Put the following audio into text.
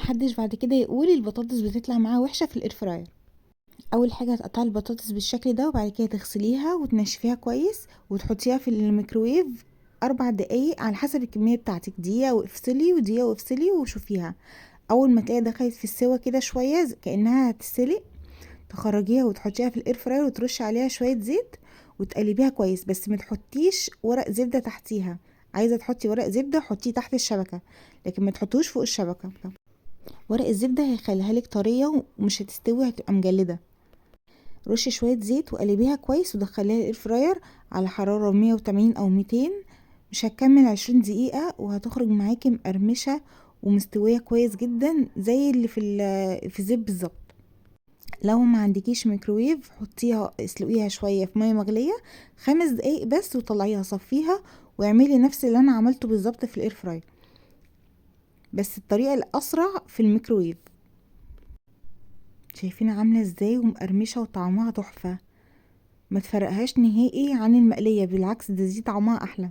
محدش بعد كده يقول البطاطس بتطلع معاها وحشه في الاير فراير. اول حاجه هتقطعي البطاطس بالشكل ده، وبعد كده تغسليها وتنشفيها كويس وتحطيها في الميكروويف 4 دقايق على حسب الكميه بتاعتك، دقيقه وافصلي ودقيقه وافصلي وشوفيها. اول ما تلاقيها دخلت في السوا كده شويه كانها هتتسلق، تخرجيها وتحطيها في الاير فراير وترشي عليها شويه زيت وتقلبيها كويس، بس ما تحطيش ورق زبده تحتيها. عايزه تحطي ورق زبده حطيه تحت الشبكه، لكن ما تحطوش فوق الشبكه. ورق الزبده هيخليها لك طريه ومش هتستوي، هتبقى مجلده. رشي شويه زيت وقلبيها كويس ودخليها الاير فراير على حراره 180 او 200، مش هتكمل 20 دقيقه وهتخرج معاكي مقرمشه ومستويه كويس جدا زي اللي في الزيت بالظبط. لو ما عندكيش ميكروويف حطيها اسلقيها شويه في ميه مغليه 5 دقايق بس وطلعيها صفيها، واعملي نفس اللي انا عملته بالظبط في الاير فراير، بس الطريقه الاسرع في الميكروويف. شايفين عامله ازاي ومقرمشه وطعمها تحفه، ما تفرقهاش نهائي عن المقليه، بالعكس ده دي طعمها احلى.